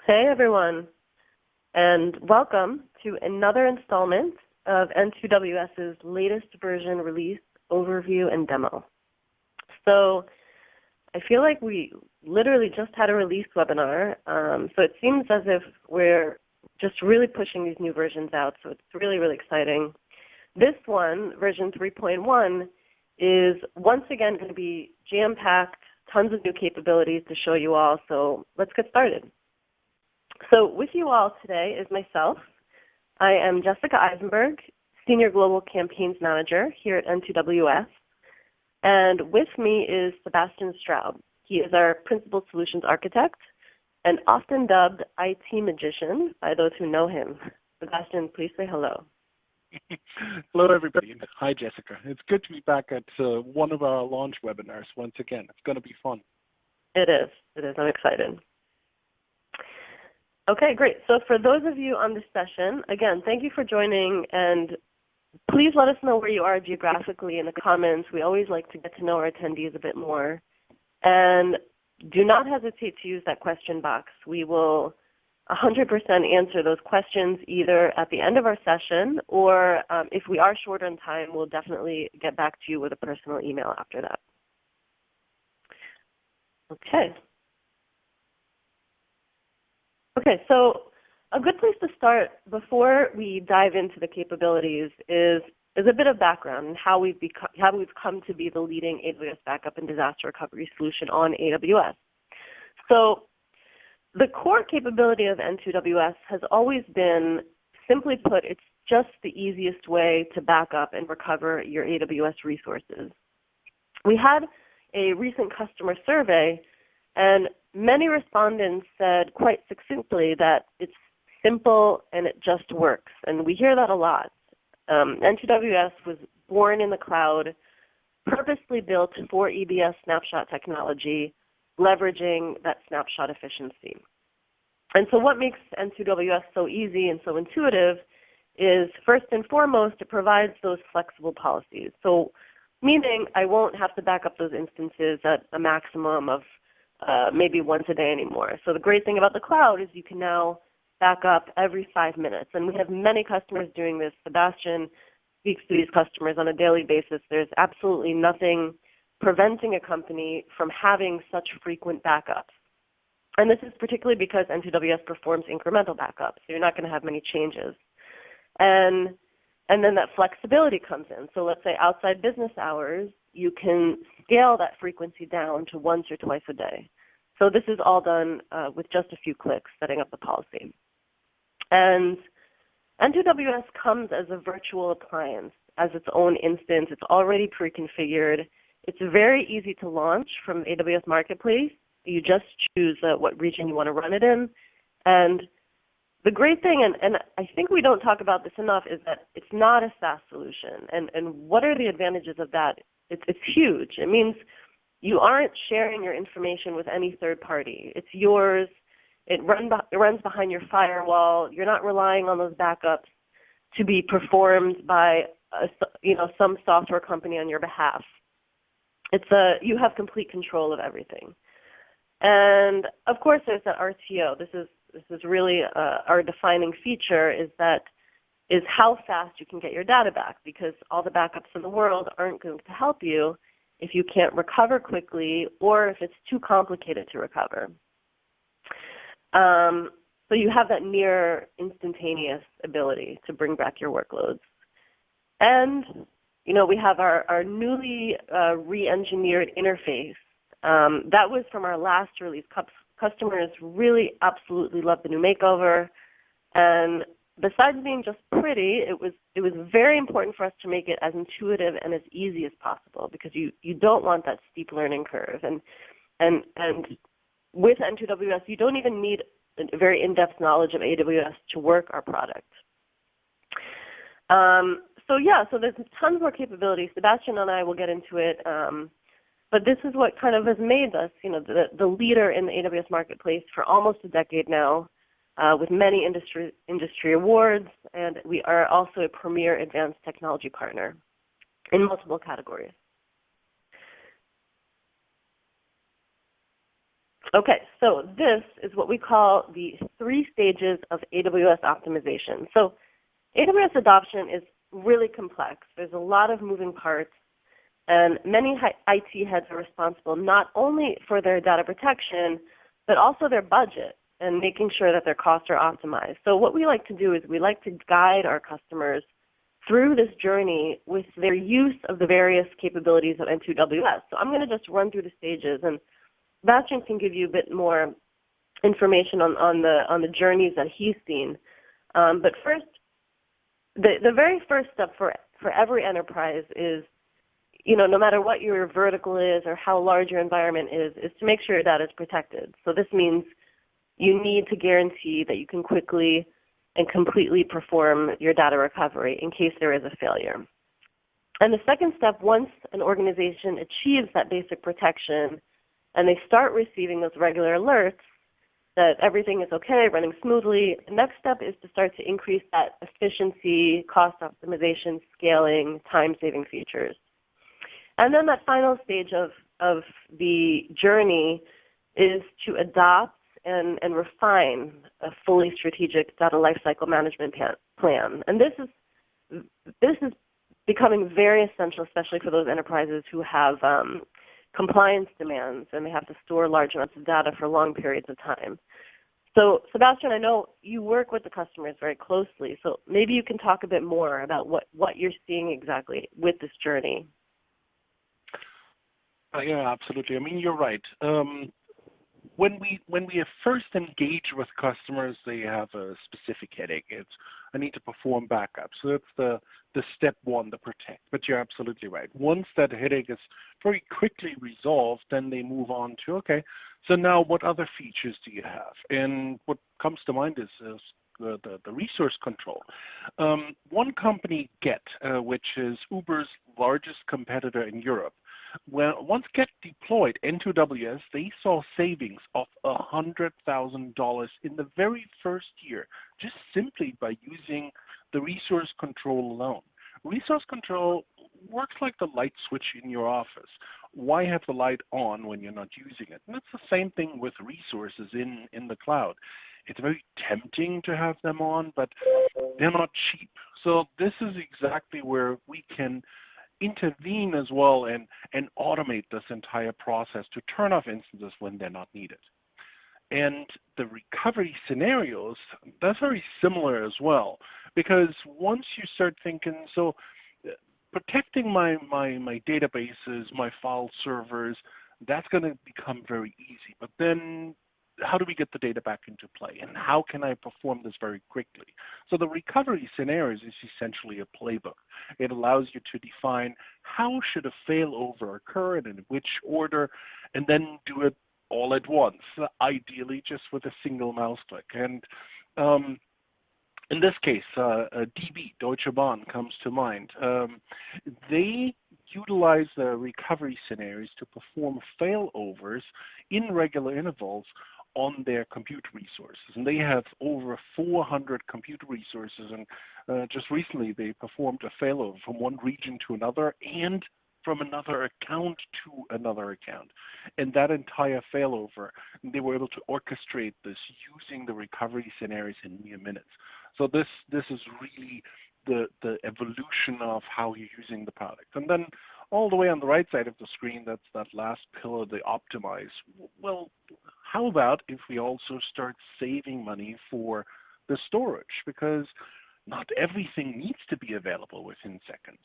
Hey everyone, and welcome to another installment of N2WS's latest version release overview and demo. So I feel like we literally just had a release webinar, so it seems as if we're just really pushing these new versions out, so it's really, really exciting. This one, version 3.1, is once again going to be jam-packed, tons of new capabilities to show you all, so let's get started. So with you all today is myself. I am Jessica Eisenberg, Senior Global Campaigns Manager here at N2WS. And with me is Sebastian Straub. He is our Principal Solutions Architect and often dubbed IT Magician by those who know him. Sebastian, please say hello. Hello, everybody. Hi, Jessica. It's good to be back at one of our launch webinars once again. It's going to be fun. It is. It is. I'm excited. Okay, great. So for those of you on this session, again, thank you for joining, and please let us know where you are geographically in the comments. We always like to get to know our attendees a bit more. And do not hesitate to use that question box. We will 100% answer those questions either at the end of our session, or if we are short on time, we'll definitely get back to you with a personal email after that. Okay. Okay, so a good place to start before we dive into the capabilities is a bit of background and how we've come to be the leading AWS backup and disaster recovery solution on AWS. So the core capability of N2WS has always been, simply put, it's just the easiest way to back up and recover your AWS resources. We had a recent customer survey, and many respondents said quite succinctly that it's simple and it just works, and we hear that a lot. N2WS was born in the cloud, purposely built for EBS snapshot technology, leveraging that snapshot efficiency. And so what makes N2WS so easy and so intuitive is, first and foremost, it provides those flexible policies. So meaning I won't have to back up those instances at a maximum of maybe once a day anymore. So the great thing about the cloud is you can now back up every 5 minutes. And we have many customers doing this. Sebastian speaks to these customers on a daily basis. There's absolutely nothing preventing a company from having such frequent backups. And this is particularly because N2WS performs incremental backups, so you're not going to have many changes. And then that flexibility comes in. So let's say outside business hours, you can scale that frequency down to once or twice a day. So this is all done with just a few clicks, setting up the policy. And N2WS comes as a virtual appliance, as its own instance. It's already pre-configured. It's very easy to launch from AWS Marketplace. You just choose what region you want to run it in. And the great thing, and I think we don't talk about this enough, is that it's not a SaaS solution. And what are the advantages of that? It's huge. It means you aren't sharing your information with any third party. It's yours. It runs behind your firewall. You're not relying on those backups to be performed by some software company on your behalf. You have complete control of everything. And of course, there's that RTO. This is really our defining feature, is how fast you can get your data back, because all the backups in the world aren't going to help you if you can't recover quickly or if it's too complicated to recover. So you have that near instantaneous ability to bring back your workloads. And we have our newly re-engineered interface. That was from our last release. Customers really absolutely love the new makeover. And besides being just pretty, it was very important for us to make it as intuitive and as easy as possible, because you don't want that steep learning curve. And with N2WS, you don't even need a very in-depth knowledge of AWS to work our product. So there's tons more capabilities. Sebastian and I will get into it. But this is what kind of has made us, the leader in the AWS marketplace for almost a decade now, with many industry awards, and we are also a premier advanced technology partner in multiple categories. Okay, so this is what we call the 3 stages of AWS optimization. So AWS adoption is really complex. There's a lot of moving parts, and many IT heads are responsible not only for their data protection, but also their budget and making sure that their costs are optimized. So what we like to do is we like to guide our customers through this journey with their use of the various capabilities of N2WS. So I'm going to just run through the stages, and Bastian can give you a bit more information on the journeys that he's seen. But first, the very first step for every enterprise is, no matter what your vertical is or how large your environment is to make sure your data is protected. So this means you need to guarantee that you can quickly and completely perform your data recovery in case there is a failure. And the second step, once an organization achieves that basic protection and they start receiving those regular alerts that everything is okay, running smoothly, the next step is to start to increase that efficiency, cost optimization, scaling, time-saving features. And then that final stage of the journey is to adopt and refine a fully strategic data lifecycle management plan. And this is becoming very essential, especially for those enterprises who have compliance demands and they have to store large amounts of data for long periods of time. So, Sebastian, I know you work with the customers very closely, so maybe you can talk a bit more about what you're seeing exactly with this journey. Yeah, absolutely. I mean, you're right. When we first engage with customers, they have a specific headache. It's, I need to perform backups. So that's the step one, the protect. But you're absolutely right. Once that headache is very quickly resolved, then they move on to, okay, so now what other features do you have? And what comes to mind is the resource control. One company, Get, which is Uber's largest competitor in Europe, once Get deployed N2WS, they saw savings of $100,000 in the very first year, just simply by using the resource control alone. Resource control works like the light switch in your office. Why have the light on when you're not using it? And that's the same thing with resources in the cloud. It's very tempting to have them on, but they're not cheap. So this is exactly where we can intervene as well and automate this entire process to turn off instances when they're not needed. And the recovery scenarios, that's very similar as well, because once you start thinking, so protecting my databases, my file servers, that's going to become very easy. But then how do we get the data back into play, and how can I perform this very quickly? So the recovery scenarios is essentially a playbook. It allows you to define how should a failover occur and in which order, and then do it all at once, ideally just with a single mouse click. And in this case, DB, Deutsche Bahn, comes to mind. They utilize the recovery scenarios to perform failovers in regular intervals on their compute resources. And they have over 400 compute resources. And just recently, they performed a failover from one region to another and from another account to another account. And that entire failover, they were able to orchestrate this using the recovery scenarios in mere minutes. So this is really the evolution of how you're using the product. And then all the way on the right side of the screen, that's that last pillar, the optimize. Well, how about if we also start saving money for the storage? Because not everything needs to be available within seconds.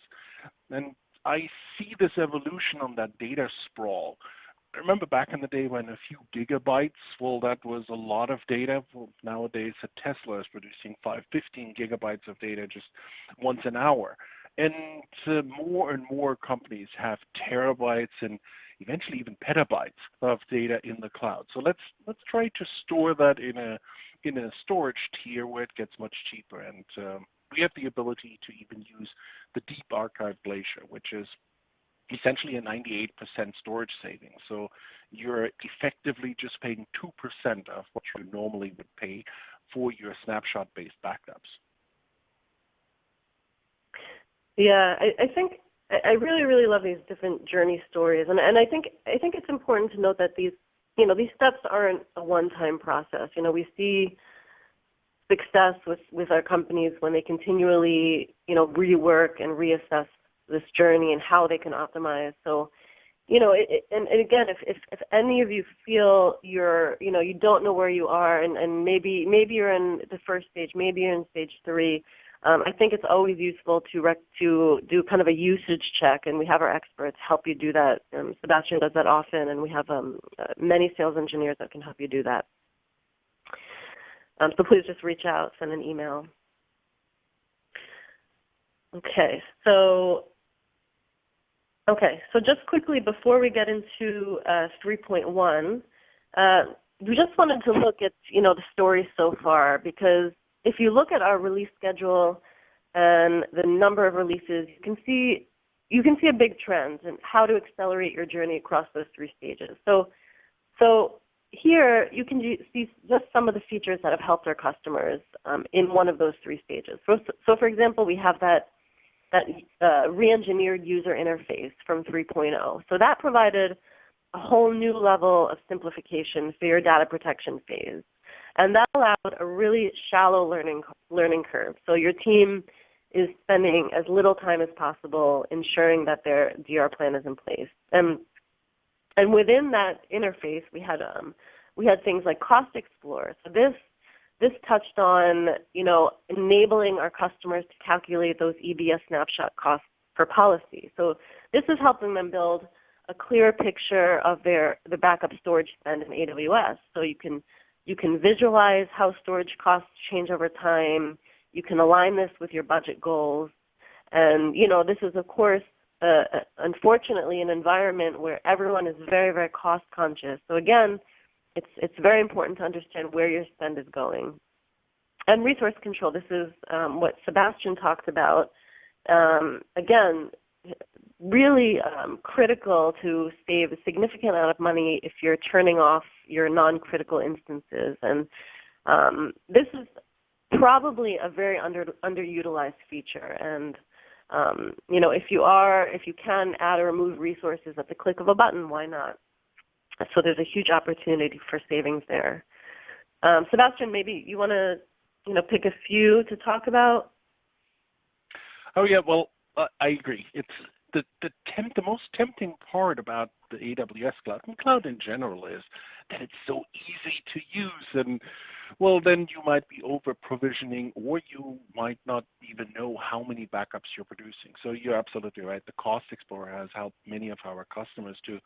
And I see this evolution on that data sprawl. I remember back in the day when a few gigabytes, well, that was a lot of data. Well, nowadays, a Tesla is producing 15 gigabytes of data just once an hour. And more and more companies have terabytes and eventually even petabytes of data in the cloud. So let's try to store that in a storage tier where it gets much cheaper. And we have the ability to even use the Deep Archive Glacier, which is essentially a 98% storage saving. So you're effectively just paying 2% of what you normally would pay for your snapshot-based backups. Yeah, I think I really, really love these different journey stories, and I think it's important to note that these these steps aren't a one-time process. We see success with our companies when they continually, rework and reassess this journey and how they can optimize. So, and again, if any of you feel you don't know where you are, and maybe you're in the first stage, maybe you're in stage 3, I think it's always useful to do kind of a usage check, and we have our experts help you do that. Sebastian does that often, and we have many sales engineers that can help you do that. So please just reach out, send an email. Okay, so just quickly before we get into 3.1, we just wanted to look at the story so far, because if you look at our release schedule and the number of releases, you can see a big trend in how to accelerate your journey across those 3 stages. So here you can see just some of the features that have helped our customers in one of those 3 stages. So for example, we have that re-engineered user interface from 3.0. So that provided a whole new level of simplification for your data protection phase. And that allowed a really shallow learning curve. So your team is spending as little time as possible ensuring that their DR plan is in place. And within that interface, we had things like Cost Explorer. So this touched on enabling our customers to calculate those EBS snapshot costs per policy. So this is helping them build a clearer picture of the backup storage spend in AWS. So you can visualize how storage costs change over time. You can align this with your budget goals. And, this is, of course, unfortunately, an environment where everyone is very, very cost conscious. So again, it's very important to understand where your spend is going. And resource control, this is what Sebastian talked about. Again, really critical to save a significant amount of money if you're turning off your non-critical instances. And this is probably a very underutilized feature. And if you can add or remove resources at the click of a button, why not? So there's a huge opportunity for savings there. Sebastian, maybe you want to pick a few to talk about? Oh yeah, well, I agree. It's the most tempting part about the AWS cloud and cloud in general is that it's so easy to use, and well, then you might be over provisioning, or you might not even know how many backups you're producing. So you're absolutely right. The Cost Explorer has helped many of our customers to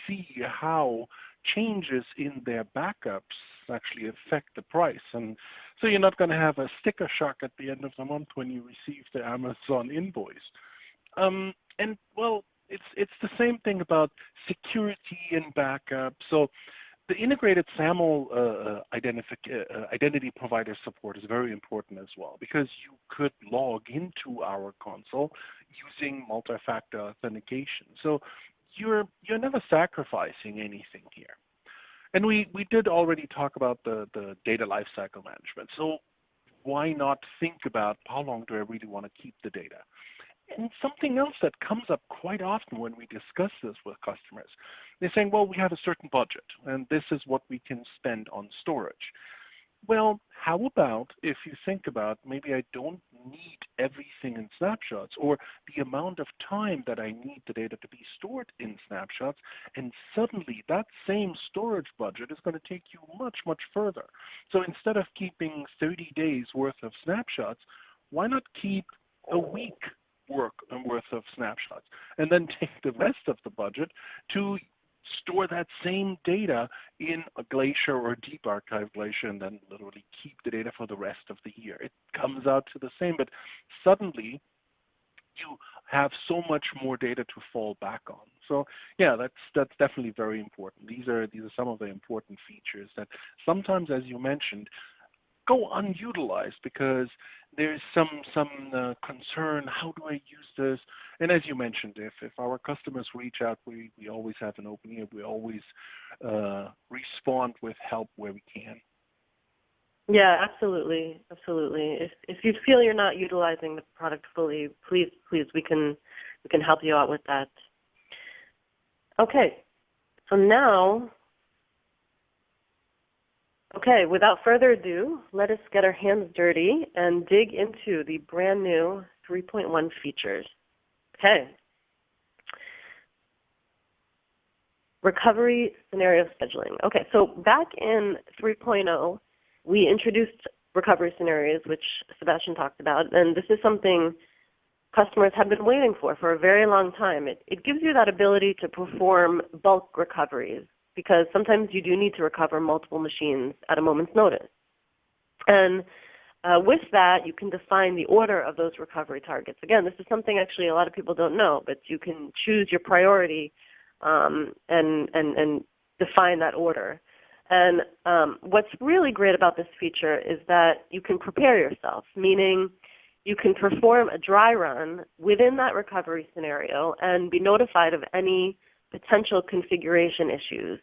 see how changes in their backups actually affect the price. And so you're not going to have a sticker shock at the end of the month when you receive the Amazon invoice. And well, it's the same thing about security and backup. So the integrated SAML identity provider support is very important as well, because you could log into our console using multi-factor authentication. So you're never sacrificing anything here. And we did already talk about the data lifecycle management. So why not think about how long do I really want to keep the data? And something else that comes up quite often when we discuss this with customers, they're saying, well, we have a certain budget, and this is what we can spend on storage. Well, how about if you think about maybe I don't need everything in snapshots, or the amount of time that I need the data to be stored in snapshots, and suddenly that same storage budget is going to take you much, much further. So instead of keeping 30 days worth of snapshots, why not keep a week worth of snapshots, and then take the rest of the budget to store that same data in a Glacier or a deep archive Glacier, and then literally keep the data for the rest of the year. It comes out to the same, but suddenly you have so much more data to fall back on. So yeah, that's definitely very important. These are some of the important features that sometimes, as you mentioned, go unutilized because there's some concern, how do I use this? And as you mentioned, if our customers reach out, we always have an open ear. We always respond with help where we can. Yeah, absolutely, absolutely. If you feel you're not utilizing the product fully, please, we can help you out with that. Okay, so now Okay, without further ado, let us get our hands dirty and dig into the brand new 3.1 features. Okay. Recovery scenario scheduling. Okay, so back in 3.0, we introduced recovery scenarios, which Sebastian talked about, and this is something customers have been waiting for a very long time. It gives you that ability to perform bulk recoveries, because sometimes you do need to recover multiple machines at a moment's notice. And with that, you can define the order of those recovery targets. Again, this is something actually a lot of people don't know, but you can choose your priority and define that order. And what's really great about this feature is that you can prepare yourself, meaning you can perform a dry run within that recovery scenario and be notified of any potential configuration issues.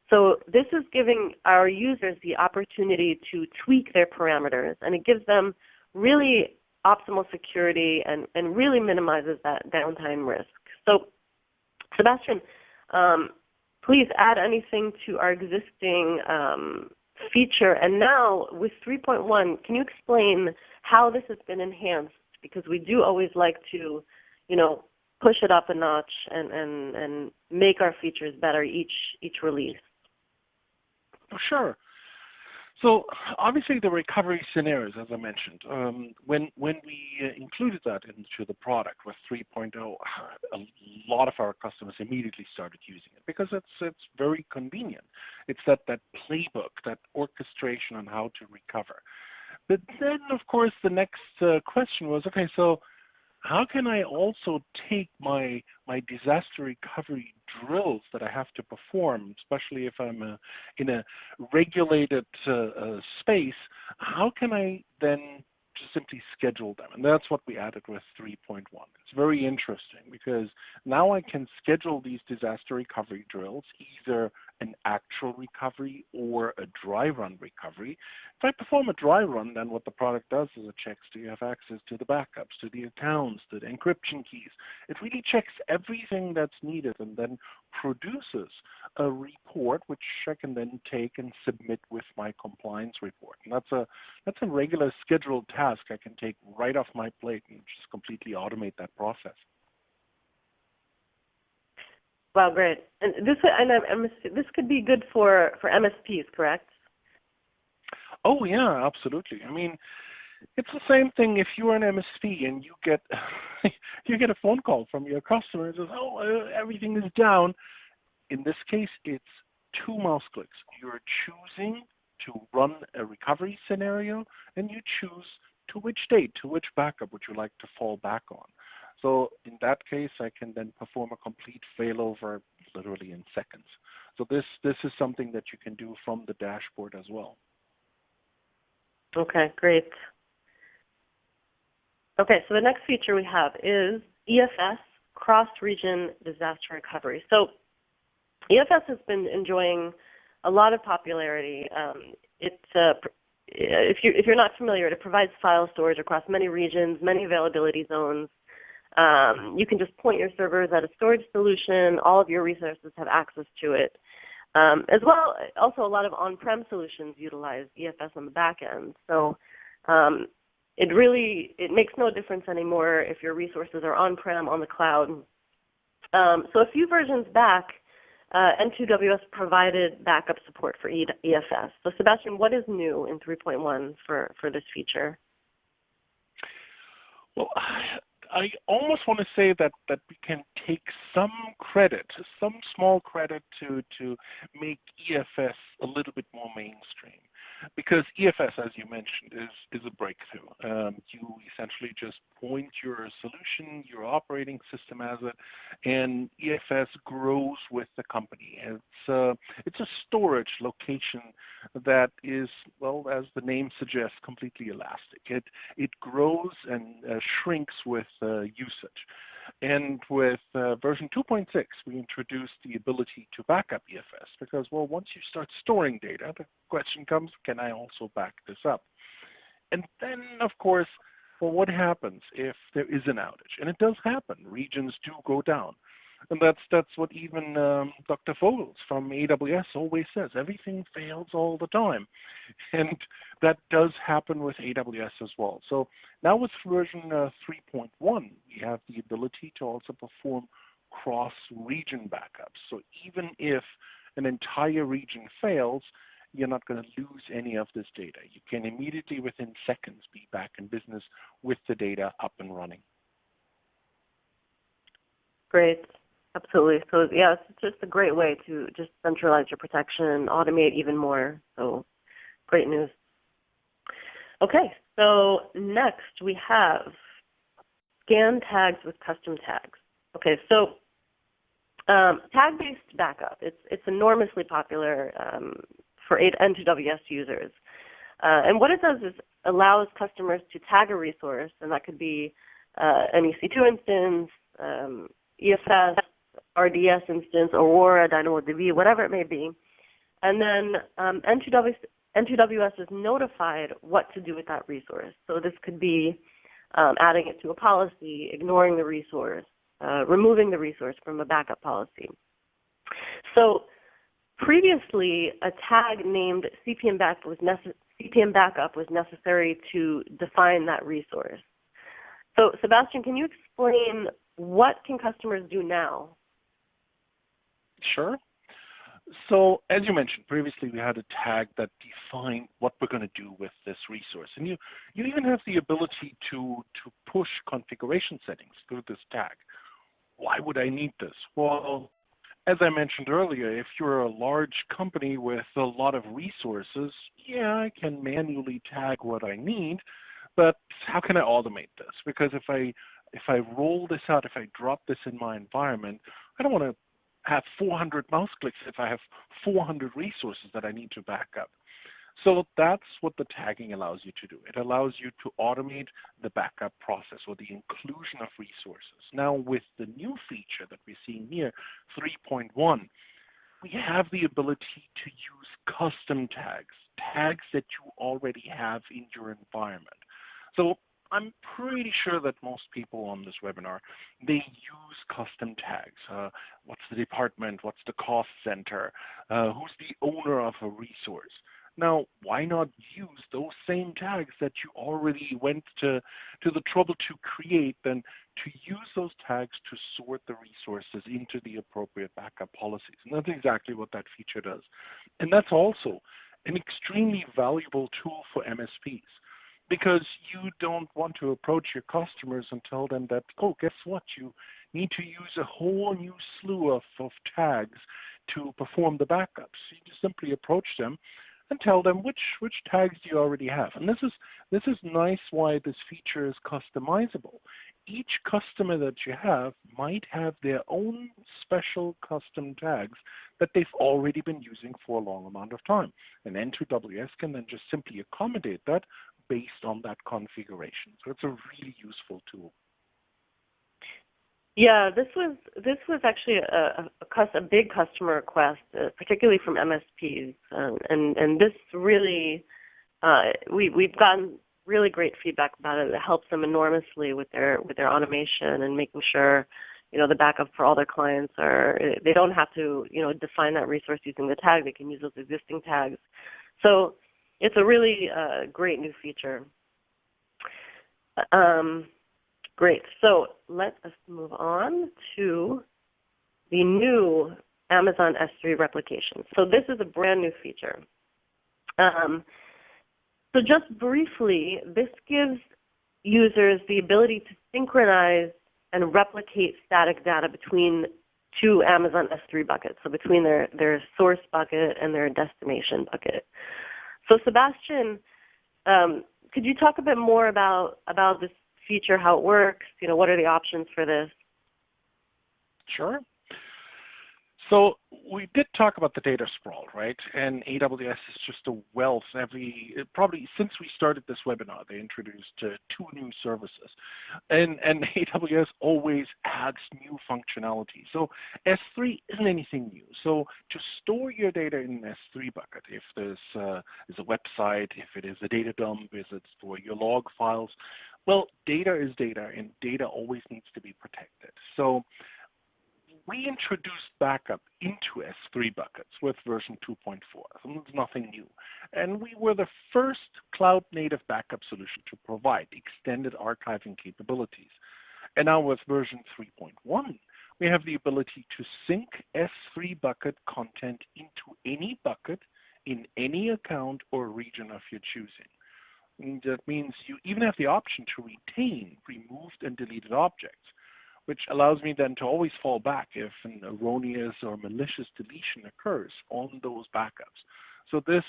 So this is giving our users the opportunity to tweak their parameters, and it gives them really optimal security and really minimizes that downtime risk. So Sebastian, please add anything to our existing feature. And now with 3.1, can you explain how this has been enhanced? Because we do always like to, push it up a notch and make our features better each release. Sure. So obviously the recovery scenarios, as I mentioned, when we included that into the product with 3.0, a lot of our customers immediately started using it because it's very convenient. It's that playbook, that orchestration on how to recover. But then, of course, the next question was, okay, so how can I also take my disaster recovery drills that I have to perform, especially if I'm in a regulated space, how can I then just simply schedule them? And that's what we added with 3.1. It's very interesting because now I can schedule these disaster recovery drills, either an actual recovery or a dry run recovery. If I perform a dry run, then what the product does is it checks, do you have access to the backups, to the accounts, to the encryption keys? It really checks everything that's needed and then produces a report which I can then take and submit with my compliance report. And that's a regular scheduled task I can take right off my plate and just completely automate that process. Wow, great. And this could be good for MSPs, correct? Oh yeah, absolutely. I mean, it's the same thing if you're an MSP and you get a phone call from your customer and says, "Oh, everything is down." In this case, it's 2 mouse clicks. You're choosing to run a recovery scenario, and you choose to which date, to which backup would you like to fall back on. So in that case, I can then perform a complete failover literally in seconds. So this is something that you can do from the dashboard as well. Okay, great. Okay, so the next feature we have is EFS, cross-region disaster recovery. So EFS has been enjoying a lot of popularity. If you're not familiar, it provides file storage across many regions, many availability zones. You can just point your servers at a storage solution. All of your resources have access to it. As well, also a lot of on-prem solutions utilize EFS on the back end. So it makes no difference anymore if your resources are on-prem, on the cloud. So a few versions back, N2WS provided backup support for EFS. So Sebastian, what is new in 3.1 for this feature? Well, I almost want to say that we can take some credit, some small credit to make EFS a little bit more mainstream. Because EFS, as you mentioned, is a breakthrough. You essentially just point your solution, your operating system as it, and EFS grows with the company. It's a storage location that is, well, as the name suggests, completely elastic. It grows and shrinks with usage. And with version 2.6, we introduced the ability to back up EFS because, well, once you start storing data, the question comes, can I also back this up? And then, of course, well, what happens if there is an outage? And it does happen. Regions do go down. And that's what even Dr. Vogels from AWS always says. Everything fails all the time. And that does happen with AWS as well. So now with version 3.1, we have the ability to also perform cross-region backups. So even if an entire region fails, you're not going to lose any of this data. You can immediately, within seconds, be back in business with the data up and running. Great. Absolutely. So yeah, it's just a great way to just centralize your protection, automate even more. So great news. Okay, so next we have scan tags with custom tags. Okay, so tag-based backup, it's enormously popular for N2WS users. And what it does is allows customers to tag a resource, and that could be an EC2 instance, EFS, RDS instance, Aurora, DynamoDB, whatever it may be. And then N2WS is notified what to do with that resource. So this could be adding it to a policy, ignoring the resource, removing the resource from a backup policy. So previously, a tag named CPM backup was necessary to define that resource. So Sebastian, can you explain what can customers do now? Sure. So as you mentioned, previously we had a tag that defined what we're going to do with this resource. And you even have the ability to push configuration settings through this tag. Why would I need this? Well, as I mentioned earlier, if you're a large company with a lot of resources, yeah, I can manually tag what I need, but how can I automate this? Because if I roll this out, if I drop this in my environment, I don't want to have 400 mouse clicks if I have 400 resources that I need to back up. So that's what the tagging allows you to do. It allows you to automate the backup process or the inclusion of resources. Now with the new feature that we're seeing here, 3.1, we have the ability to use custom tags, tags that you already have in your environment. So I'm pretty sure that most people on this webinar, they use custom tags. What's the department? What's the cost center? Who's the owner of a resource? Now, why not use those same tags that you already went to the trouble to create, then to use those tags to sort the resources into the appropriate backup policies? And that's exactly what that feature does. And that's also an extremely valuable tool for MSPs, because you don't want to approach your customers and tell them that, oh, guess what? You need to use a whole new slew of tags to perform the backups. You just simply approach them and tell them which tags do you already have. And this is nice why this feature is customizable. Each customer that you have might have their own special custom tags that they've already been using for a long amount of time. And N2WS can then just simply accommodate that based on that configuration. So it's a really useful tool. Yeah, this was actually a big customer request, particularly from MSPs, and this really we've gotten really great feedback about it. It helps them enormously with their automation and making sure the backup for all their clients they don't have to define that resource using the tag. They can use those existing tags. So it's a really great new feature. Great. So let us move on to the new Amazon S3 replication. So this is a brand new feature. So just briefly, this gives users the ability to synchronize and replicate static data between two Amazon S3 buckets, so between their source bucket and their destination bucket. So Sebastian, could you talk a bit more about this feature, how it works, what are the options for this? Sure. So we did talk about the data sprawl, right? And AWS is just a wealth. Probably since we started this webinar, they introduced 2 new services. And AWS always adds new functionality. So S3 isn't anything new. So to store your data in an S3 bucket, if there's is a website, if it is a data dump, if it's for your log files, well, data is data, and data always needs to be protected. So we introduced backup into S3 buckets with version 2.4. So it's nothing new. And we were the first cloud-native backup solution to provide extended archiving capabilities. And now with version 3.1, we have the ability to sync S3 bucket content into any bucket in any account or region of your choosing. And that means you even have the option to retain removed and deleted objects, which allows me then to always fall back if an erroneous or malicious deletion occurs on those backups. So this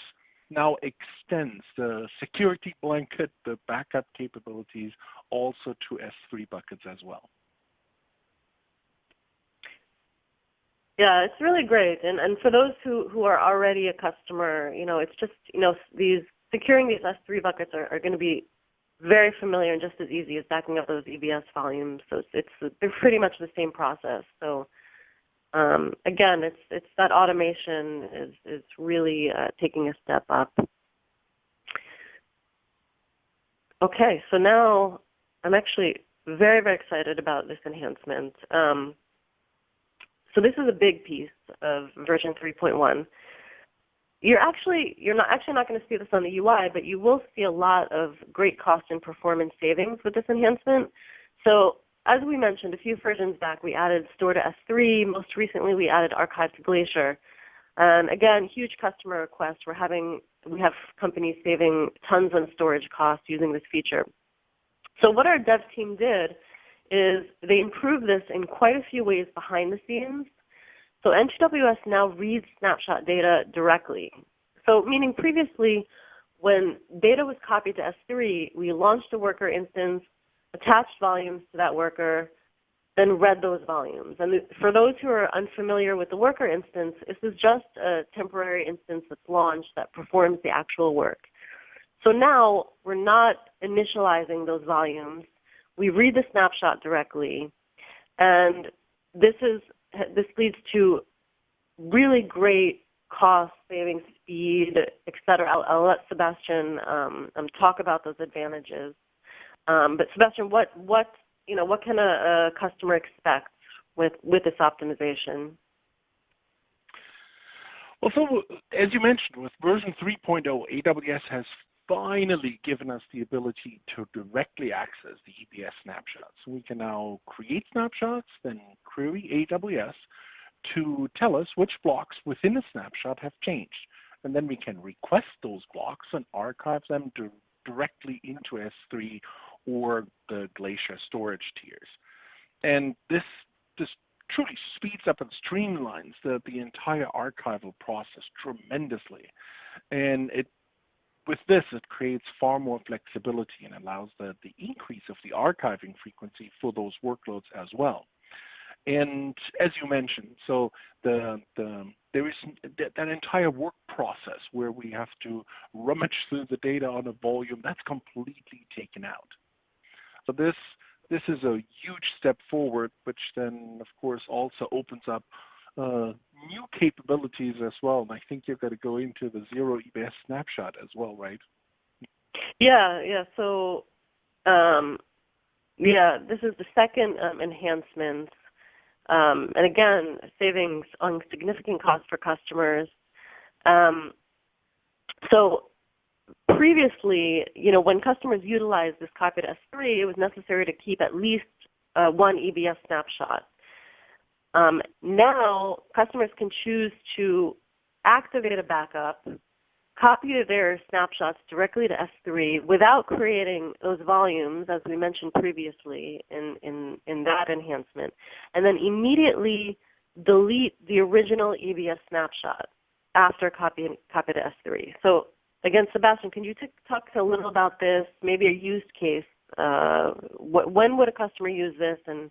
now extends the security blanket, the backup capabilities, also to S3 buckets as well. Yeah, it's really great. And for those who are already a customer, it's just, securing these S3 buckets are going to be very familiar and just as easy as backing up those EBS volumes. So they're pretty much the same process. So again, it's that automation is really taking a step up. Okay, so now I'm actually very, very excited about this enhancement. So this is a big piece of version 3.1. You're not going to see this on the UI, but you will see a lot of great cost and performance savings with this enhancement. So as we mentioned, a few versions back, we added Store to S3. Most recently, we added Archive to Glacier. And again, huge customer request. We have companies saving tons on storage costs using this feature. So what our dev team did is they improved this in quite a few ways behind the scenes. So N2WS now reads snapshot data directly. So meaning previously, when data was copied to S3, we launched a worker instance, attached volumes to that worker, then read those volumes. And for those who are unfamiliar with the worker instance, this is just a temporary instance that's launched that performs the actual work. So now we're not initializing those volumes. We read the snapshot directly, and this leads to really great cost saving, speed, et cetera. I'll let Sebastian talk about those advantages. But Sebastian, what can a customer expect with this optimization? Well, so as you mentioned, with version 3.0, AWS has finally given us the ability to directly access the EBS snapshots. So we can now create snapshots, then query AWS to tell us which blocks within a snapshot have changed. And then we can request those blocks and archive them directly into S3 or the Glacier storage tiers. And this truly speeds up and streamlines the entire archival process tremendously. And with this, it creates far more flexibility and allows the increase of the archiving frequency for those workloads as well. And as you mentioned, so there is that entire work process where we have to rummage through the data on a volume, that's completely taken out. So this is a huge step forward, which then, of course, also opens up new capabilities as well. And I think you're going to go into the zero EBS snapshot as well, right? Yeah. So, this is the second enhancement. And again, savings on significant cost for customers. So previously, when customers utilized this copy to S3, it was necessary to keep at least one EBS snapshot. Now, customers can choose to activate a backup, copy their snapshots directly to S3 without creating those volumes, as we mentioned previously in that enhancement, and then immediately delete the original EBS snapshot after copy to S3. So again, Sebastian, can you talk a little about this, maybe a use case? When would a customer use this, and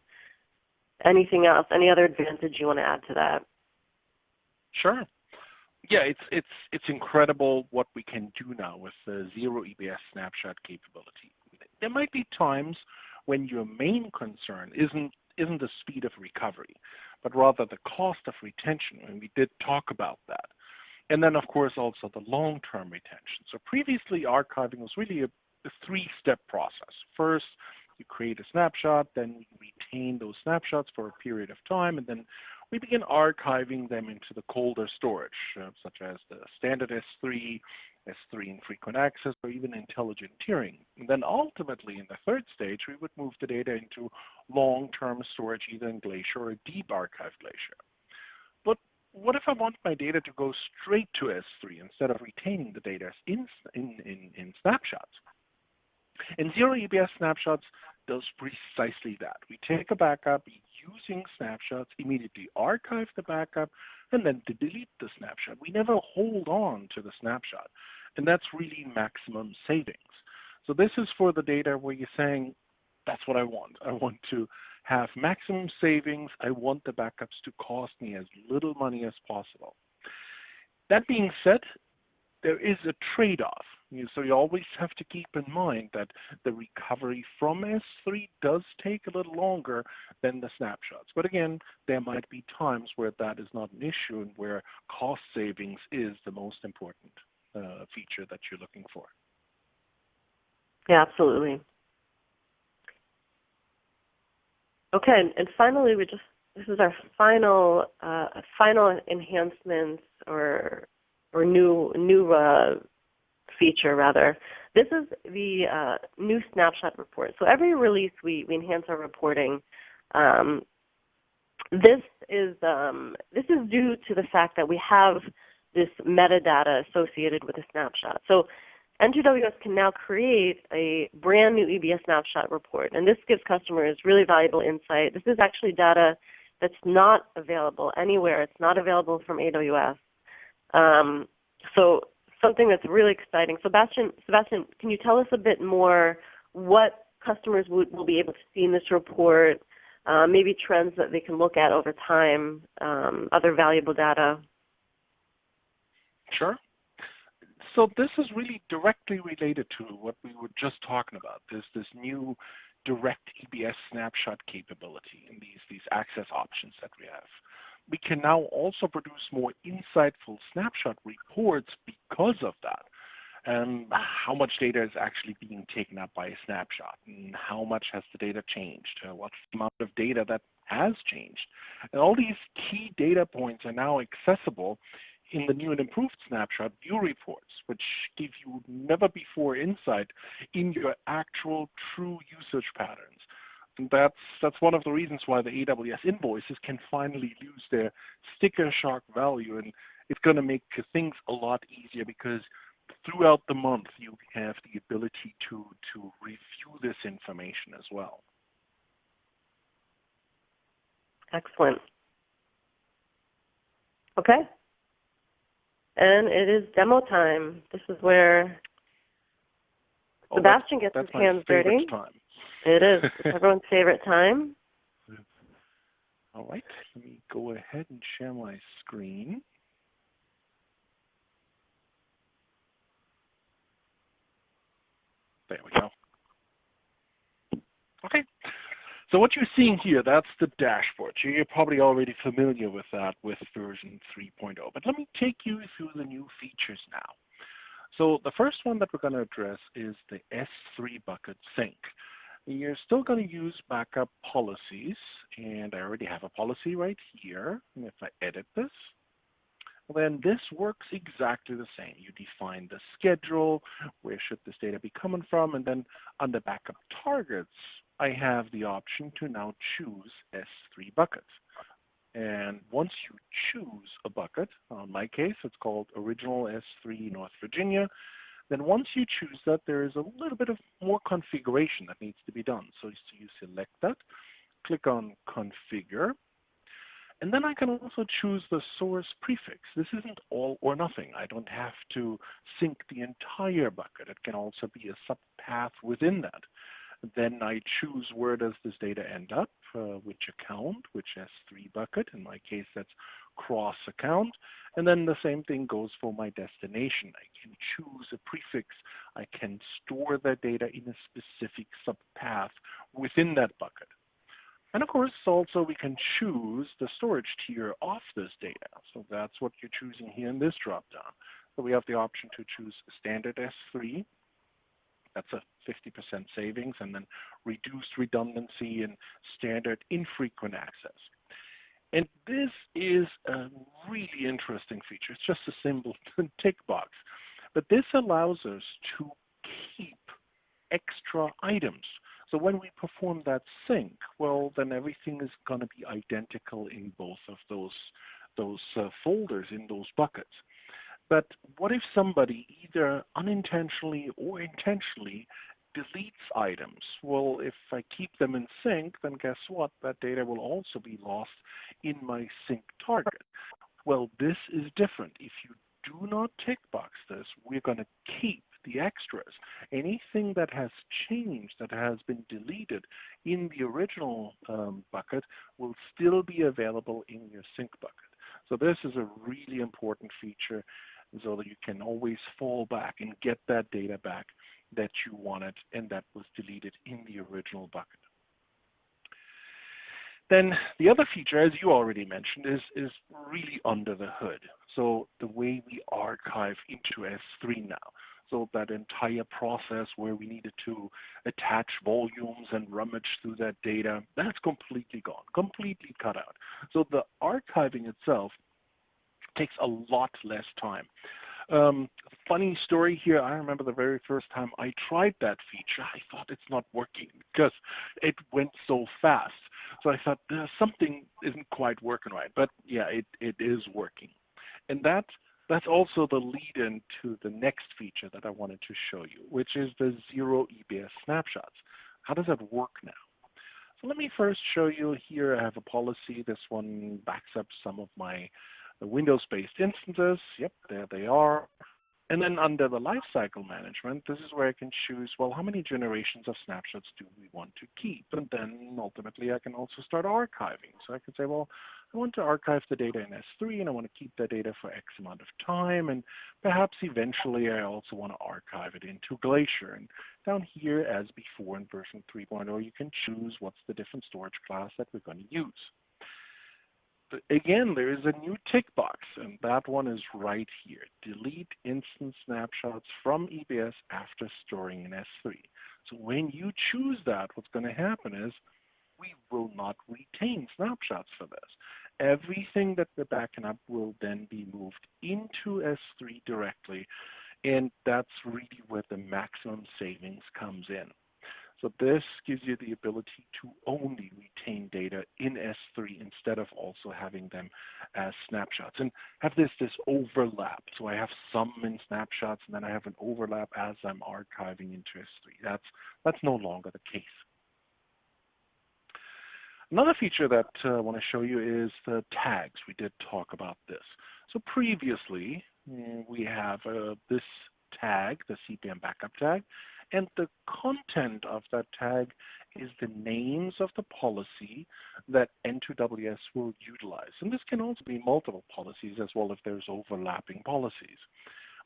anything else, any other advantage you want to add to that? Sure. Yeah, it's incredible what we can do now with the zero EBS snapshot capability. There might be times when your main concern isn't the speed of recovery, but rather the cost of retention, and we did talk about that. And then, of course, also the long-term retention. So previously, archiving was really a three-step process. First, you create a snapshot, then you retain those snapshots for a period of time, and then we begin archiving them into the colder storage, such as the standard S3, S3 in frequent access, or even intelligent tiering. And then ultimately, in the third stage, we would move the data into long-term storage, either in Glacier or deep archive Glacier. But what if I want my data to go straight to S3 instead of retaining the data in snapshots? And Zero EBS Snapshots does precisely that. We take a backup using snapshots, immediately archive the backup, and then to delete the snapshot. We never hold on to the snapshot. And that's really maximum savings. So this is for the data where you're saying, that's what I want. I want to have maximum savings. I want the backups to cost me as little money as possible. That being said, there is a trade-off. So you always have to keep in mind that the recovery from S3 does take a little longer than the snapshots. But again, there might be times where that is not an issue and where cost savings is the most important feature that you're looking for. Yeah, absolutely. Okay, and finally, this is our final enhancement or new feature rather. This is the new snapshot report. So every release we enhance our reporting. This is due to the fact that we have this metadata associated with a snapshot. So N2WS can now create a brand new EBS snapshot report, and this gives customers really valuable insight. This is actually data that's not available anywhere. It's not available from AWS. So something that's really exciting. Sebastian, can you tell us a bit more what customers will be able to see in this report, maybe trends that they can look at over time, other valuable data? Sure. So this is really directly related to what we were just talking about. There's this new direct EBS snapshot capability and these access options that we have. We can now also produce more insightful snapshot reports because of that. How much data is actually being taken up by a snapshot, and how much has the data changed? What's the amount of data that has changed? And all these key data points are now accessible in the new and improved snapshot view reports, which give you never before insight in your actual true usage patterns. And that's one of the reasons why the AWS invoices can finally lose their sticker shock value, and it's going to make things a lot easier because throughout the month you have the ability to review this information as well. Excellent. Okay. And it is demo time. This is where Sebastian gets his hands dirty. Time. It is. It's everyone's favorite time. All right. Let me go ahead and share my screen. There we go. Okay. So what you're seeing here, that's the dashboard. You're probably already familiar with that with version 3.0. But let me take you through the new features now. So the first one that we're going to address is the S3 bucket sync. You're still going to use backup policies, and I already have a policy right here. And if I edit this, then this works exactly the same. You define the schedule, where should this data be coming from, and then under backup targets, I have the option to now choose S3 buckets. And once you choose a bucket, in my case, it's called Original S3 North Virginia, then once you choose that, there is a little bit of more configuration that needs to be done. So you select that, click on Configure, and then I can also choose the source prefix. This isn't all or nothing. I don't have to sync the entire bucket. It can also be a subpath within that. Then I choose where does this data end up, which account, which S3 bucket. In my case, that's cross account. And then the same thing goes for my destination. I can choose a prefix. I can store that data in a specific subpath within that bucket. And of course, also we can choose the storage tier of this data. So that's what you're choosing here in this dropdown. So we have the option to choose standard S3. That's a 50% savings, and then reduced redundancy and standard infrequent access. And this is a really interesting feature. It's just a simple tick box. But this allows us to keep extra items. So when we perform that sync, well, then everything is going to be identical in both of those folders, in those buckets. But what if somebody either unintentionally or intentionally deletes items? Well, if I keep them in sync, then guess what? That data will also be lost in my sync target. Well, this is different. If you do not tick box this, we're going to keep the extras. Anything that has changed, that has been deleted in the original bucket, will still be available in your sync bucket. So this is a really important feature, so that you can always fall back and get that data back that you wanted and that was deleted in the original bucket. Then the other feature, as you already mentioned, is really under the hood. So the way we archive into S3 now. So that entire process where we needed to attach volumes and rummage through that data, that's completely gone, completely cut out. So the archiving itself takes a lot less time. Funny story here, I remember the very first time I tried that feature, I thought it's not working because it went so fast. So I thought something isn't quite working right, but yeah, it is working. And that's also the lead-in to the next feature that I wanted to show you, which is the zero EBS snapshots. How does that work now? So let me first show you here. I have a policy. This one backs up some of my Windows-based instances. Yep, there they are. And then under the lifecycle management, this is where I can choose, well, how many generations of snapshots do we want to keep? And then ultimately, I can also start archiving. So I can say, well, I want to archive the data in S3, and I want to keep the data for X amount of time. And perhaps eventually, I also want to archive it into Glacier. And down here, as before in version 3.0, you can choose what's the different storage class that we're going to use. Again, there is a new tick box, and that one is right here. Delete instance snapshots from EBS after storing in S3. So when you choose that, what's going to happen is we will not retain snapshots for this. Everything that we're backing up will then be moved into S3 directly, and that's really where the maximum savings comes in. So this gives you the ability to only retain data in S3 instead of also having them as snapshots, and have this overlap. So I have some in snapshots, and then I have an overlap as I'm archiving into S3. That's no longer the case. Another feature that I want to show you is the tags. We did talk about this. So previously, we have this tag, the CPM backup tag, and the content of that tag is the names of the policy that N2WS will utilize. And this can also be multiple policies as well if there's overlapping policies.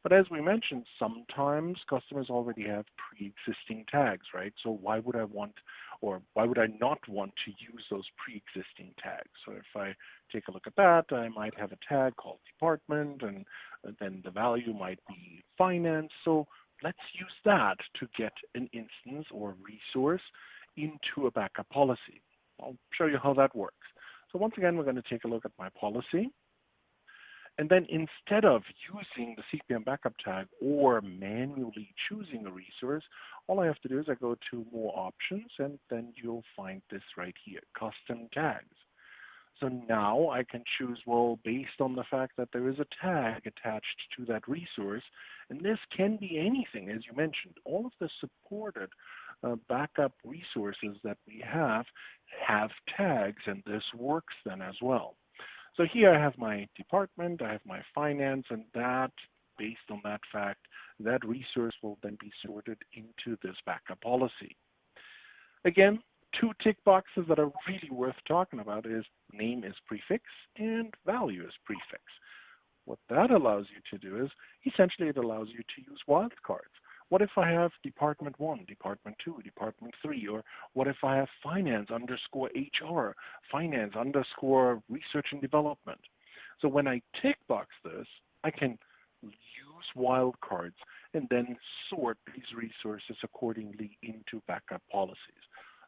But as we mentioned, sometimes customers already have pre-existing tags, right? So why would I want, or why would I not want to use those pre-existing tags? So if I take a look at that, I might have a tag called department, and then the value might be finance. So let's use that to get an instance or resource into a backup policy. I'll show you how that works. So once again, we're going to take a look at my policy. And then instead of using the CPM backup tag or manually choosing a resource, all I have to do is I go to more options, and then you'll find this right here, custom tags. So now I can choose, well, based on the fact that there is a tag attached to that resource, and this can be anything, as you mentioned. All of the supported backup resources that we have tags, and this works then as well. So here I have my department, I have my finance, and that, based on that fact, that resource will then be sorted into this backup policy. Again, two tick boxes that are really worth talking about is name is prefix and value is prefix. What that allows you to do is, essentially it allows you to use wildcards. What if I have department 1, department 2, department 3, or what if I have finance underscore HR, finance underscore research and development? So when I tick box this, I can use wildcards and then sort these resources accordingly into backup policies.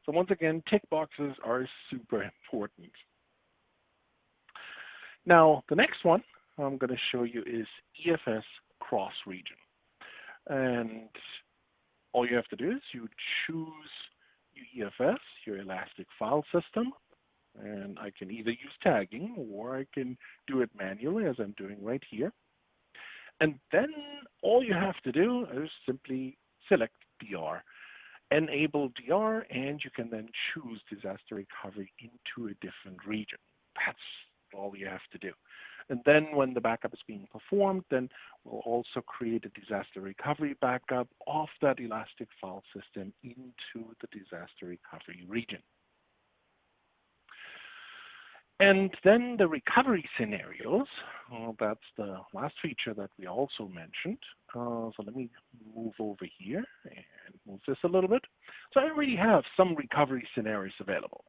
So once again, tick boxes are super important. Now, the next one I'm going to show you is EFS cross-region. And all you have to do is you choose your EFS, your Elastic File System, and I can either use tagging or I can do it manually as I'm doing right here. And then all you have to do is simply select DR, enable DR, and you can then choose disaster recovery into a different region. That's all you have to do. And then when the backup is being performed, then we'll also create a disaster recovery backup of that Elastic file system into the disaster recovery region. And then the recovery scenarios, that's the last feature that we also mentioned. So let me move over here and move this a little bit. So I already have some recovery scenarios available.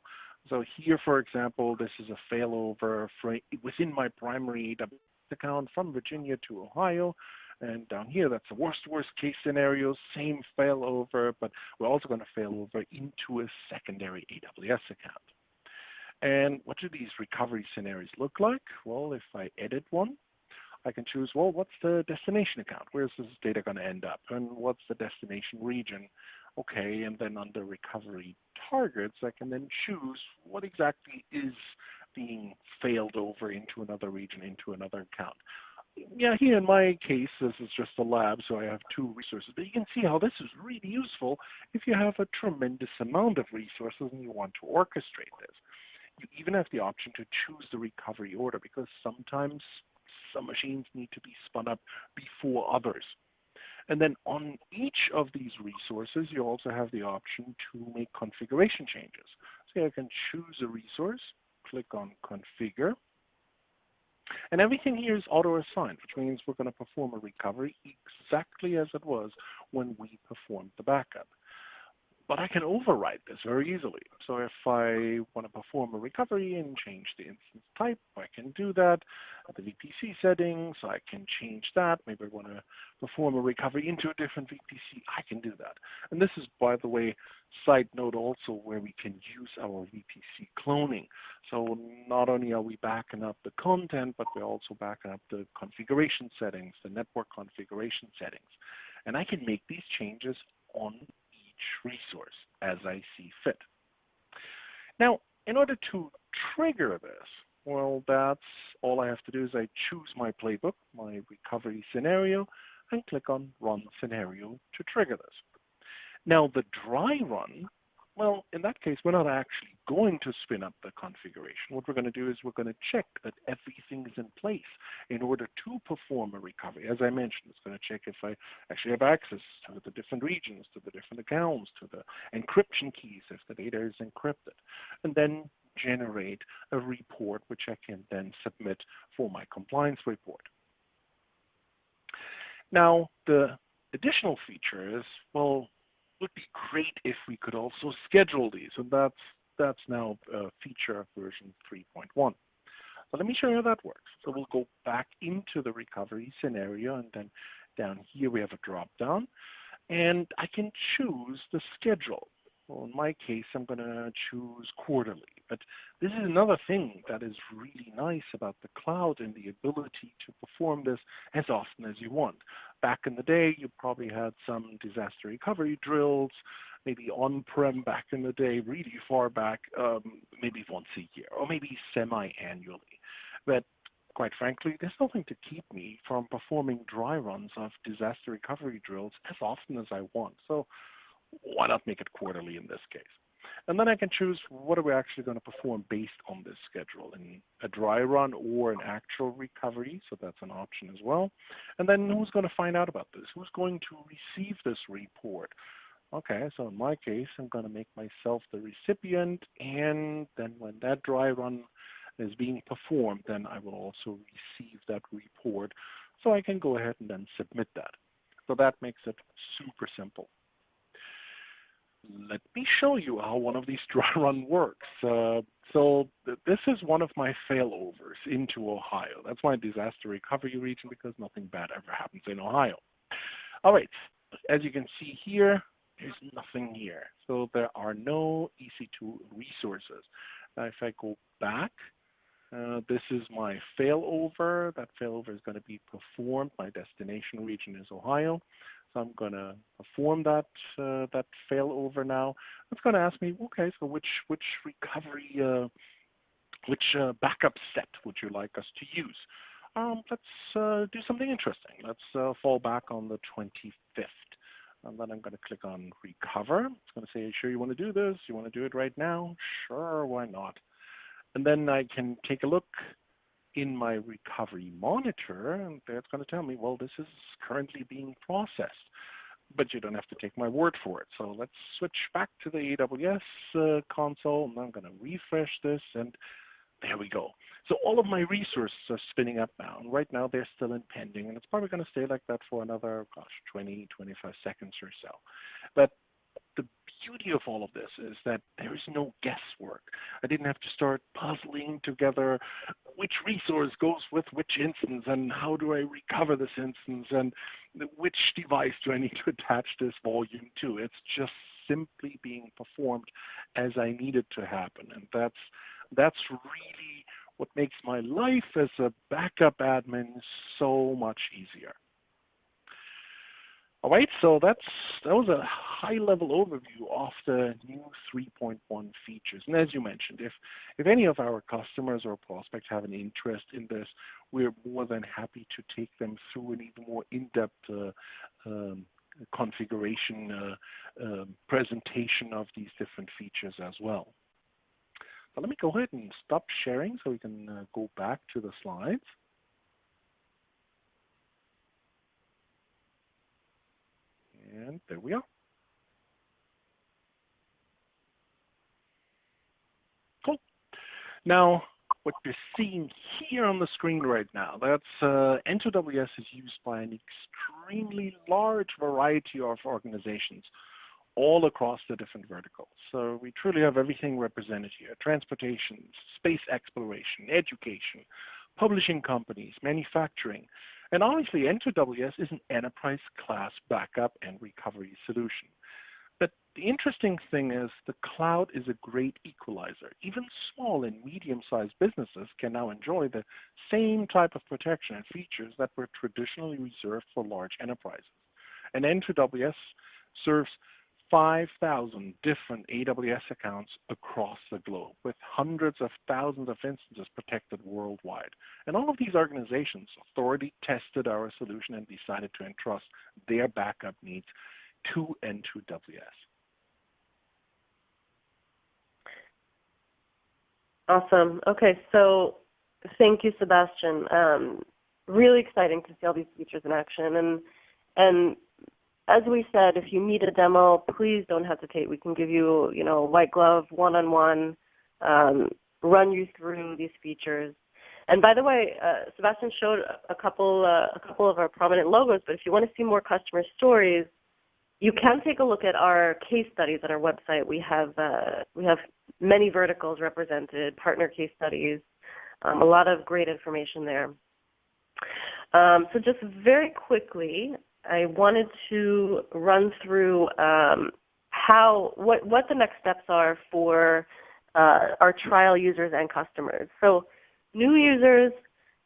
So here, for example, this is a failover within my primary AWS account from Virginia to Ohio. And down here, that's a worst case scenario, same failover, but we're also going to fail over into a secondary AWS account. And what do these recovery scenarios look like? Well, if I edit one, I can choose, well, what's the destination account? Where's this data going to end up? And what's the destination region? Okay, and then under recovery targets, I can then choose what exactly is being failed over into another region, into another account. Yeah, here in my case, this is just a lab, so I have two resources. But you can see how this is really useful if you have a tremendous amount of resources and you want to orchestrate this. You even have the option to choose the recovery order because sometimes some machines need to be spun up before others. And then on each of these resources, you also have the option to make configuration changes. So I can choose a resource, click on configure, and everything here is auto-assigned, which means we're going to perform a recovery exactly as it was when we performed the backup. But I can override this very easily. So if I want to perform a recovery and change the instance type, I can do that. At the VPC settings, I can change that. Maybe I want to perform a recovery into a different VPC, I can do that. And this is, by the way, side note also where we can use our VPC cloning. So not only are we backing up the content, but we're also backing up the configuration settings, the network configuration settings. And I can make these changes on resource as I see fit. Now, in order to trigger this, well, that's all I have to do is I choose my playbook, my recovery scenario, and click on Run Scenario to trigger this. Now, the dry run, well, in that case, we're not actually going to spin up the configuration. What we're going to do is we're going to check that everything is in place in order to perform a recovery. As I mentioned, it's going to check if I actually have access to the different regions, to the different accounts, to the encryption keys if the data is encrypted, and then generate a report which I can then submit for my compliance report. Now, the additional feature is, well, it would be great if we could also schedule these, and that's now a feature of version 3.1. So let me show you how that works. So we'll go back into the recovery scenario, and then down here we have a drop-down, and I can choose the schedule. Well, in my case, I'm going to choose quarterly. But this is another thing that is really nice about the cloud and the ability to perform this as often as you want. Back in the day, you probably had some disaster recovery drills, maybe on-prem back in the day, really far back, maybe once a year, or maybe semi-annually. But quite frankly, there's nothing to keep me from performing dry runs of disaster recovery drills as often as I want. So why not make it quarterly in this case? And then I can choose what are we actually going to perform based on this schedule, in a dry run or an actual recovery, so that's an option as well. And then who's going to find out about this? Who's going to receive this report? Okay, so in my case, I'm going to make myself the recipient, and then when that dry run is being performed, then I will also receive that report, so I can go ahead and then submit that. So that makes it super simple. Let me show you how one of these dry run works. So this is one of my failovers into Ohio. That's my disaster recovery region because nothing bad ever happens in Ohio. All right, as you can see here, there's nothing here. So there are no EC2 resources. Now if I go back This is my failover. That failover is going to be performed. My destination region is Ohio. So I'm going to perform that that failover now. It's going to ask me, okay, so which recovery, which backup set would you like us to use? Let's do something interesting. Let's fall back on the 25th. And then I'm going to click on recover. It's going to say, sure you want to do this? You want to do it right now? Sure, why not? And then I can take a look in my recovery monitor, and it's going to tell me, well, this is currently being processed. But you don't have to take my word for it. So let's switch back to the AWS console, and I'm going to refresh this, and there we go. So all of my resources are spinning up now, and right now they're still in pending, and it's probably going to stay like that for another, 20, 25 seconds or so. But the beauty of all of this is that there is no guesswork. I didn't have to start puzzling together which resource goes with which instance and how do I recover this instance and which device do I need to attach this volume to. It's just simply being performed as I need it to happen. And that's really what makes my life as a backup admin so much easier. All right, so that was a high-level overview of the new 3.1 features. And as you mentioned, if any of our customers or prospects have an interest in this, we're more than happy to take them through an even more in-depth configuration presentation of these different features as well. But let me go ahead and stop sharing so we can go back to the slides. And there we are. Cool. Now, what you're seeing here on the screen right now, that's N2WS is used by an extremely large variety of organizations all across the different verticals. So we truly have everything represented here: transportation, space exploration, education, publishing companies, manufacturing. And honestly, N2WS is an enterprise-class backup and recovery solution. But the interesting thing is the cloud is a great equalizer. Even small and medium-sized businesses can now enjoy the same type of protection and features that were traditionally reserved for large enterprises. And N2WS serves 5,000 different AWS accounts across the globe, with hundreds of thousands of instances protected worldwide. And all of these organizations thoroughly tested our solution and decided to entrust their backup needs to N2WS. Awesome. Okay, so thank you, Sebastian. Really exciting to see all these features in action. And as we said, if you need a demo, please don't hesitate. We can give you, white glove, one-on-one, run you through these features. And by the way, Sebastian showed a couple of our prominent logos, but if you want to see more customer stories, you can take a look at our case studies on our website. We have many verticals represented, partner case studies, a lot of great information there. So just very quickly, I wanted to run through what the next steps are for our trial users and customers. So new users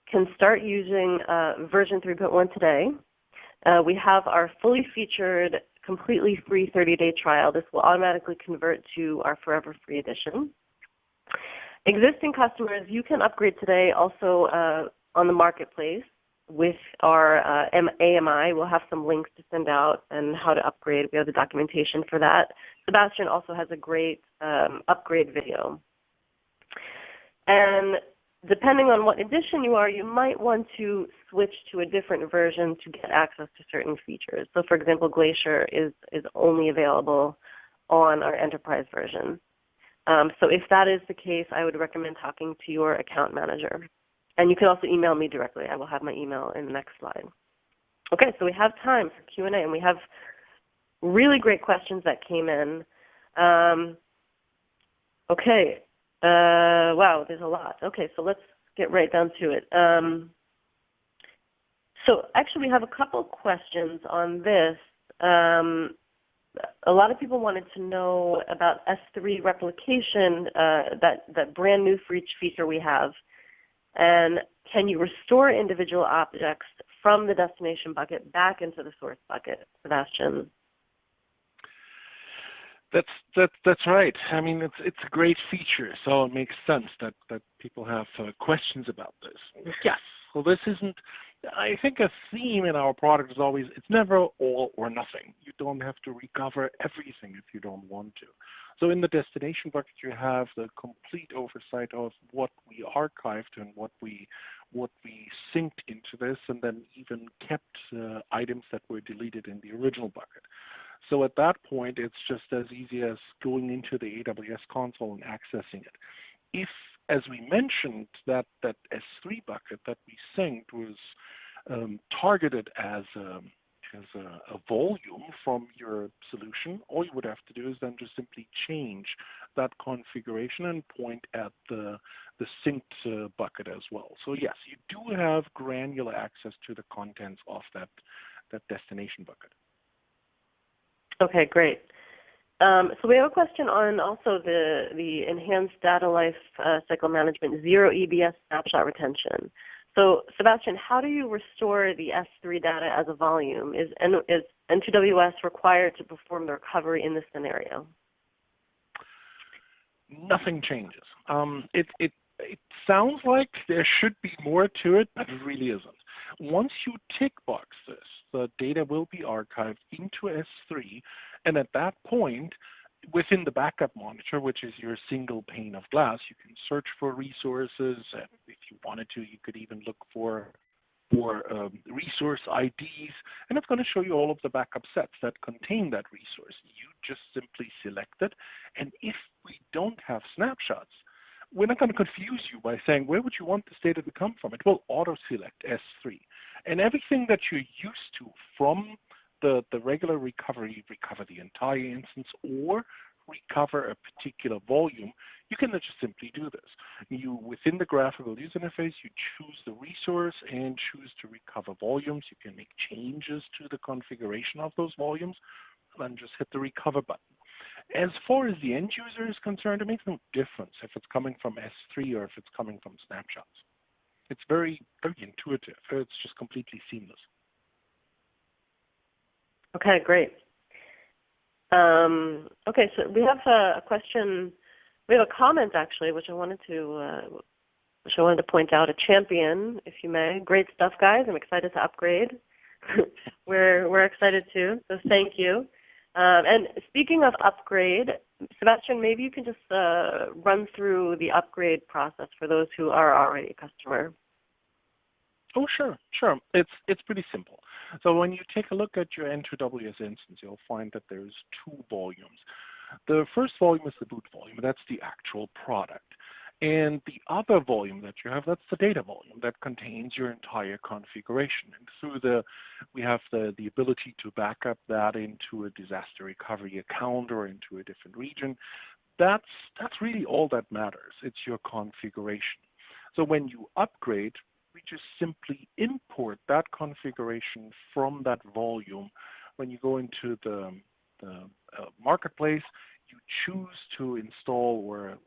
can start using version 3.1 today. We have our fully featured, completely free 30-day trial. This will automatically convert to our forever free edition. Existing customers, you can upgrade today also on the marketplace with our AMI. We'll have some links to send out and how to upgrade. We have the documentation for that. Sebastian also has a great upgrade video. And depending on what edition you are, you might want to switch to a different version to get access to certain features. So for example, Glacier is only available on our enterprise version. So if that is the case, I would recommend talking to your account manager. And you can also email me directly. I will have my email in the next slide. Okay, so we have time for Q&A, and we have really great questions that came in. Okay. Wow, there's a lot. Okay, so let's get right down to it. So actually, we have a couple questions on this. A lot of people wanted to know about S3 replication, that brand new for each feature we have. And can you restore individual objects from the destination bucket back into the source bucket, Sebastian? That's right. I mean, it's a great feature, so it makes sense that people have questions about this. Yes. So this isn't. I think a theme in our product is always it's never all or nothing. You don't have to recover everything if you don't want to. So in the destination bucket, you have the complete oversight of what we archived and what we synced into this, and then even kept items that were deleted in the original bucket. So at that point, it's just as easy as going into the AWS console and accessing it. If, as we mentioned, that S3 bucket that we synced was targeted as a volume from your solution, all you would have to do is then just simply change that configuration and point at the synced bucket as well. So yes, you do have granular access to the contents of that destination bucket. Okay, great. So we have a question on also the enhanced data lifecycle management, zero EBS snapshot retention. So Sebastian, how do you restore the S3 data as a volume? Is N2WS required to perform the recovery in this scenario? Nothing changes. It sounds like there should be more to it, but it really isn't. Once you tick box this, the data will be archived into S3, and at that point, within the backup monitor, which is your single pane of glass, you can search for resources, and if you wanted to, you could even look for resource IDs, and it's going to show you all of the backup sets that contain that resource. You just simply select it, and if we don't have snapshots, we're not going to confuse you by saying, where would you want this data to come from? It will auto-select S3. And everything that you're used to from the regular recovery, recover the entire instance or recover a particular volume, you can just simply do this. Within the graphical user interface, you choose the resource and choose to recover volumes. You can make changes to the configuration of those volumes, and then just hit the recover button. As far as the end user is concerned, it makes no difference if it's coming from S3 or if it's coming from snapshots. It's very, very intuitive. It's just completely seamless. Okay, great. Okay, so we have a question. We have a comment actually, which I wanted to point out. A champion, if you may. Great stuff, guys. I'm excited to upgrade. We're excited too. So thank you. And speaking of upgrade, Sebastian, maybe you can just run through the upgrade process for those who are already a customer. Oh, sure. It's pretty simple. So when you take a look at your N2WS instance, you'll find that there's two volumes. The first volume is the boot volume. That's the actual product. And the other volume that you have, that's the data volume that contains your entire configuration. And we have the ability to back up that into a disaster recovery account or into a different region. That's really all that matters. It's your configuration. So when you upgrade, we just simply import that configuration from that volume. When you go into the marketplace, you choose to install or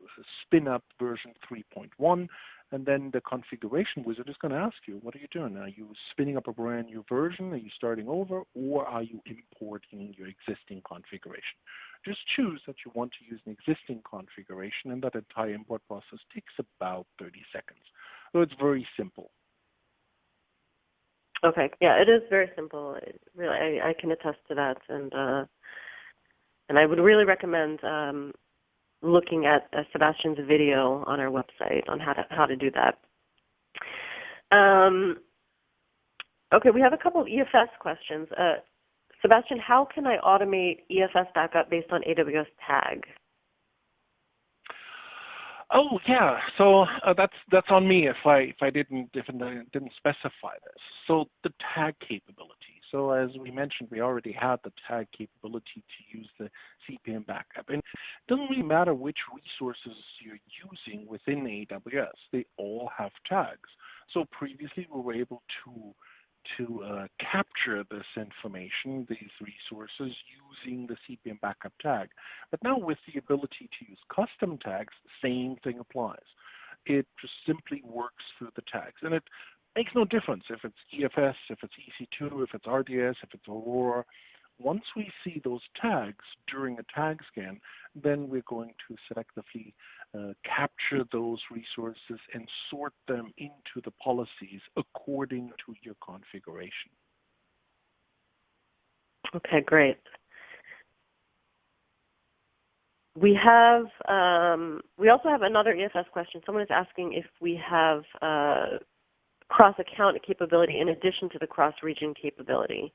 spin up version 3.1, and then the configuration wizard is going to ask you, what are you doing? Are you spinning up a brand new version? Are you starting over? Or are you importing your existing configuration? Just choose that you want to use an existing configuration, and that entire import process takes about 30 seconds. So it's very simple. Okay, yeah, it is very simple. Really, I can attest to that, and I would really recommend looking at Sebastian's video on our website on how to do that. Okay, we have a couple of EFS questions. Sebastian, how can I automate EFS backup based on AWS tag? Oh yeah, so that's on me if I didn't specify this. So the tag capability. So as we mentioned, we already had the tag capability to use the CPM backup, and it doesn't really matter which resources you're using within AWS. They all have tags. So previously we were able to capture this information, these resources, using the CPM backup tag. But now with the ability to use custom tags, same thing applies. it just simply works through the tags. And it makes no difference if it's EFS, if it's EC2, if it's RDS, if it's Aurora. Once we see those tags during a tag scan, then we're going to selectively capture those resources and sort them into the policies according to your configuration. Okay, great. We have, we also have another EFS question. Someone is asking if we have cross-account capability in addition to the cross-region capability.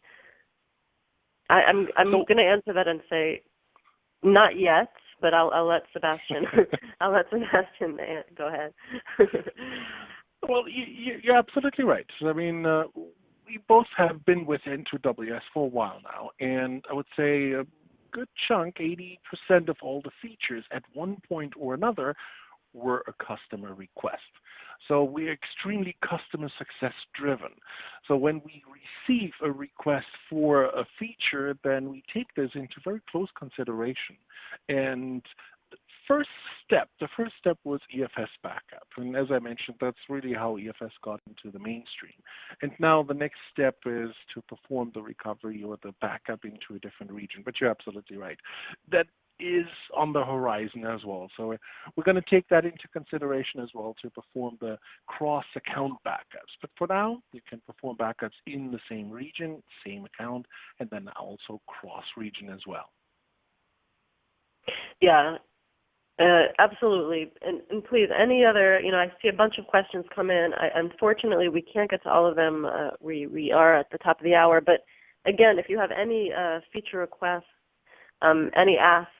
I'm going to answer that and say not yet, but I'll let Sebastian. I'll let Sebastian go ahead. Well, you're absolutely right. I mean, we both have been with N2WS for a while now, and I would say a good chunk, 80% of all the features at one point or another were a customer request. So we're extremely customer success driven. So when we receive a request for a feature, then we take this into very close consideration. And the first step was EFS backup. And as I mentioned, that's really how EFS got into the mainstream. And now the next step is to perform the recovery or the backup into a different region. But you're absolutely right. That is on the horizon as well. So we're going to take that into consideration as well to perform the cross-account backups. But for now, you can perform backups in the same region, same account, and then also cross-region as well. Yeah, absolutely. And please, any other, I see a bunch of questions come in. Unfortunately, we can't get to all of them. We are at the top of the hour. But again, if you have any feature requests, any asks,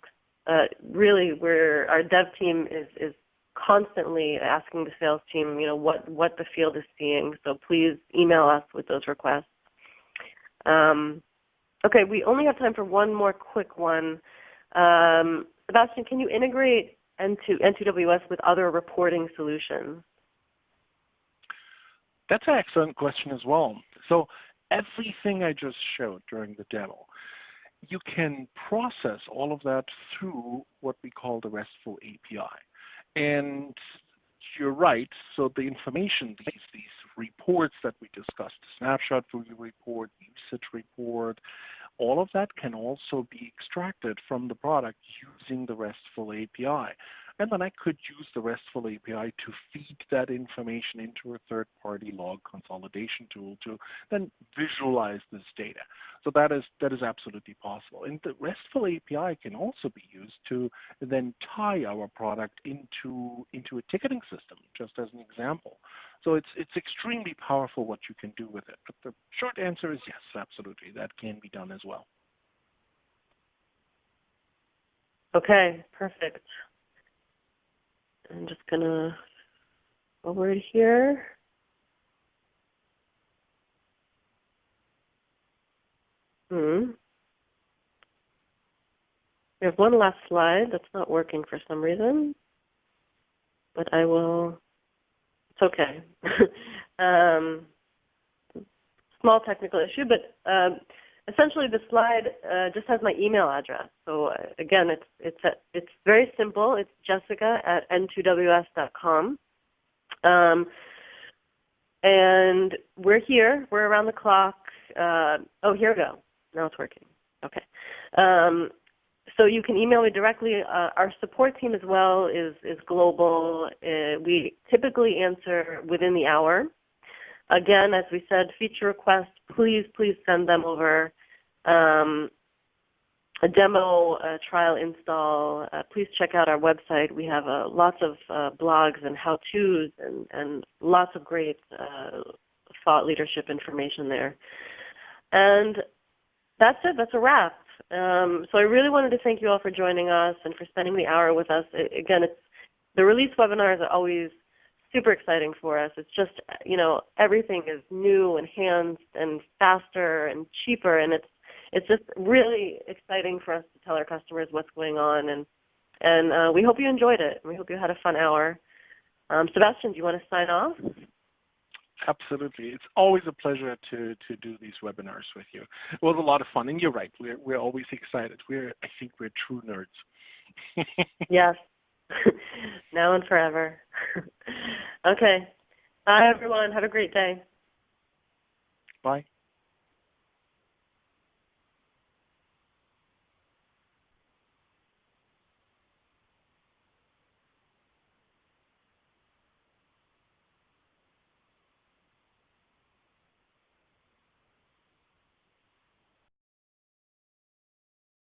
really, our dev team is constantly asking the sales team, what the field is seeing. So please email us with those requests. Okay, we only have time for one more quick one. Sebastian, can you integrate N2WS with other reporting solutions? That's an excellent question as well. So everything I just showed during the demo, you can process all of that through what we call the RESTful API. And you're right, so the information, these reports that we discussed, snapshot report, usage report, all of that can also be extracted from the product using the RESTful API. And then I could use the RESTful API to feed that information into a third-party log consolidation tool to then visualize this data. So that is absolutely possible. And the RESTful API can also be used to then tie our product into a ticketing system, just as an example. So it's extremely powerful what you can do with it. But the short answer is yes, absolutely. That can be done as well. Okay, perfect. I'm just going to forward here. We have one last slide that's not working for some reason, but I will, it's okay. Small technical issue, but essentially the slide just has my email address. So again, it's very simple. It's jessica@n2ws.com. And we're here. We're around the clock. Oh, here we go. Now it's working. Okay. So you can email me directly. Our support team as well is global. We typically answer within the hour. Again, as we said, feature requests, please send them over. A demo, a trial install, please check out our website. We have lots of blogs and how-tos and lots of great thought leadership information there. And that's it. That's a wrap. So I really wanted to thank you all for joining us and for spending the hour with us. Again, the release webinars are always super exciting for us. It's just, everything is new, enhanced, and faster and cheaper, and it's just really exciting for us to tell our customers what's going on, and we hope you enjoyed it. We hope you had a fun hour. Sebastian, do you want to sign off? Absolutely. It's always a pleasure to do these webinars with you. It was a lot of fun, and you're right. We're always excited. I think we're true nerds. Yes, Now and forever. Okay. Bye, everyone. Have a great day. Bye.